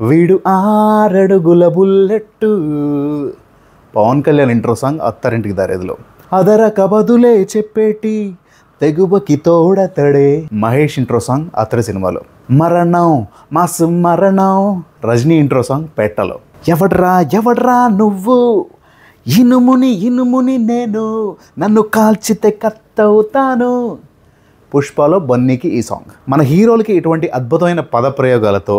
వీడు 6 అడుగుల bullet. Pawan Kalyan intro song అత్తారింటికి దారేదిలో. అదరక బదులే చెప్పేటి తెగువకి తోడతడే. మహేష్ ఇంట్రో సాంగ్ అత్తడి సినిమాలో. మరణం మాసు మరణం రజనీ ఇంట్రో సాంగ్ పెట్టలో. ఎవడ్రా నువ్వు ఇనుముని నేను, నన్ను కాల్చితే కత్తవుతాను. పుష్పలో బన్నీకి ఈ సాంగ్. మన హీరోలకి ఇటువంటి అద్భుతమైన పద ప్రయోగాలతో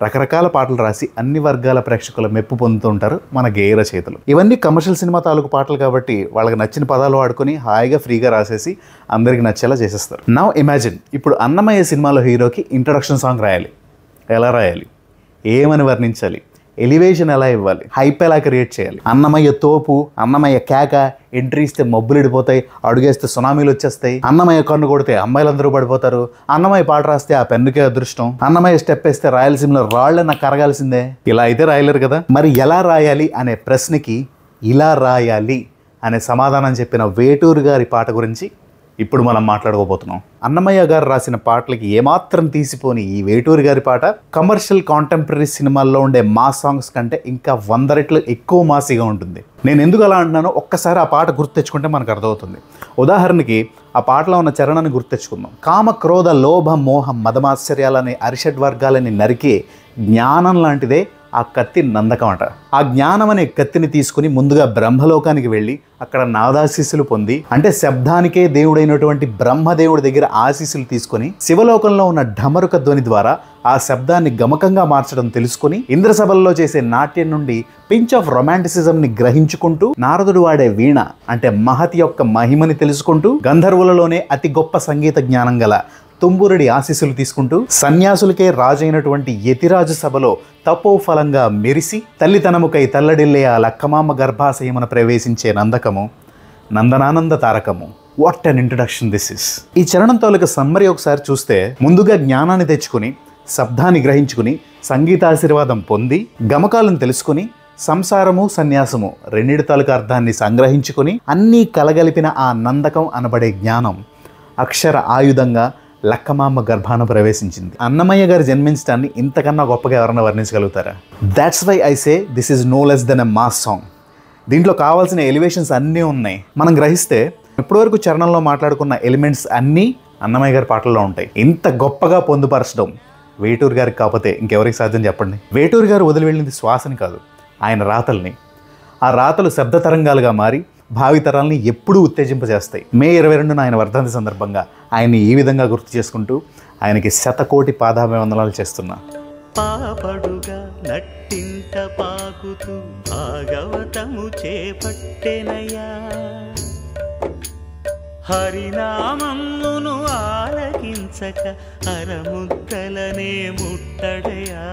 రకరకాల పాటలు రాసి అన్ని వర్గాల ప్రేక్షకుల మెప్పు పొందుతూ ఉంటారు మన గేయ రచయితలు. ఇవన్నీ కమర్షియల్ సినిమా తాలూకు పాటలు కాబట్టి వాళ్ళకి నచ్చిన పదాలు వాడుకొని హాయిగా ఫ్రీగా రాసేసి అందరికి నచ్చేలా చేసేస్తారు. నౌ ఇమాజిన్, ఇప్పుడు అన్నమయ్య సినిమాలో హీరోకి ఇంట్రడక్షన్ సాంగ్ రాయాలి. ఎలా రాయాలి, ఏమని వర్ణించాలి, ఎలివేషన్ ఎలా ఇవ్వాలి, హైప్ ఎలా క్రియేట్ చేయాలి. అన్నమయ్య తోపు, అన్నమయ్య కేక, ఎంట్రీ ఇస్తే మబ్బులు ఇడిపోతాయి, అడుగేస్తే సునామీలు వచ్చేస్తాయి, అన్నమయ్య కన్ను కొడితే అమ్మాయిలందరూ పడిపోతారు, అన్నమయ్య పాట రాస్తే ఆ పెన్నుకే అదృష్టం, అన్నమయ్య స్టెప్ వేస్తే రాయలసీమలో రాళ్ళన్న కరగాల్సిందే. ఇలా అయితే రాయలేరు కదా. మరి ఎలా రాయాలి అనే ప్రశ్నకి ఇలా రాయాలి అనే సమాధానం చెప్పిన వేటూరు గారి పాట గురించి ఇప్పుడు మనం మాట్లాడుకోబోతున్నాం. అన్నమయ్య గారు రాసిన పాటలకి ఏమాత్రం తీసిపోని ఈ వేటూరి గారి పాట కమర్షియల్ కాంటెంపరీ సినిమాల్లో ఉండే మాస్ సాంగ్స్ కంటే ఇంకా 100 రెట్లు ఎక్కువ మాసిగా ఉంటుంది. నేను ఎందుకు అలా అంటున్నానో ఒక్కసారి ఆ పాట గుర్తు తెచ్చుకుంటే మనకు అర్థమవుతుంది. ఉదాహరణకి ఆ పాటలో ఉన్న చరణాన్ని గుర్తు తెచ్చుకుందాం. కామ క్రోధ లోభ మోహ మదమాశ్చర్యాలని అరిషడ్ వర్గాలని నరికే జ్ఞానం లాంటిదే ఆ కత్తి నందకం అట. ఆ జ్ఞానం అనే కత్తిని తీసుకుని ముందుగా బ్రహ్మలోకానికి వెళ్ళి అక్కడ నాదాశీస్సులు పొంది, అంటే శబ్దానికే దేవుడైనటువంటి బ్రహ్మదేవుడి దగ్గర ఆశీస్సులు తీసుకొని శివలోకంలో ఉన్న ఢమరుక ధ్వని ద్వారా ఆ శబ్దాన్ని గమకంగా మార్చడం తెలుసుకుని ఇంద్రసభల్లో చేసే నాట్యం నుండి పించ్ ఆఫ్ రొమాంటిసిజంని గ్రహించుకుంటూ నారదుడు వాడే వీణ అంటే మహతి యొక్క మహిమని తెలుసుకుంటూ గంధర్వులలోనే అతి గొప్ప సంగీత జ్ఞానం గల తుంబురుడి ఆశీస్సులు తీసుకుంటూ సన్యాసులకే రాజైనటువంటి యతిరాజు సభలో తపోఫలంగా మెరిసి తల్లితనముకై తల్లడిల్లే ఆ లక్కమామ గర్భాశయమున ప్రవేశించే నందకము, నందనానంద తారకము. What an introduction this is. ఈ చరణం తాలూకు సమ్మరి ఒకసారి చూస్తే, ముందుగా జ్ఞానాన్ని తెచ్చుకుని శబ్దాన్ని గ్రహించుకుని సంగీతాశీర్వాదం పొంది గమకాలను తెలుసుకుని సంసారము సన్యాసము రెండిటి తాలూకు అర్థాన్ని సంగ్రహించుకుని అన్నీ కలగలిపిన ఆ నందకం అనబడే జ్ఞానం అక్షర ఆయుధంగా లక్కమామ గర్భాన ప్రవేశించింది. అన్నమయ్య గారు జన్మించడాన్ని ఇంతకన్నా గొప్పగా ఎవరన్నా వర్ణించగలుగుతారా? That's why I say this is no less than a mass song. దీంట్లో కావాల్సిన ఎలివేషన్స్ అన్నీ ఉన్నాయి. మనం గ్రహిస్తే ఇప్పటివరకు చరణంలో మాట్లాడుకున్న ఎలిమెంట్స్ అన్నీ అన్నమయ్య గారి పాటల్లో ఉంటాయి. ఇంత గొప్పగా పొందుపరచడం వేటూరు గారికి కాకపోతే ఇంకెవరికి సాధ్యం చెప్పండి. వేటూరు గారు వదిలి వెళ్ళింది శ్వాసని కాదు, ఆయన రాతల్ని. ఆ రాతలు శబ్ద తరంగాలుగా మారి భావితరాల్ని ఎప్పుడూ ఉత్తేజింపజేస్తాయి. మే 22న ఆయన వర్ధంతి సందర్భంగా ఆయన్ని ఈ విధంగా గుర్తు చేసుకుంటూ ఆయనకి 100,000,000 పాదాభివందనాలు చేస్తున్నా. పాపడుగా నట్టింట పాకుతూ భాగవతము చేపట్టెనయ్యా, హరినామమును ఆలకించక అరముద్దలనే ముట్టడయా.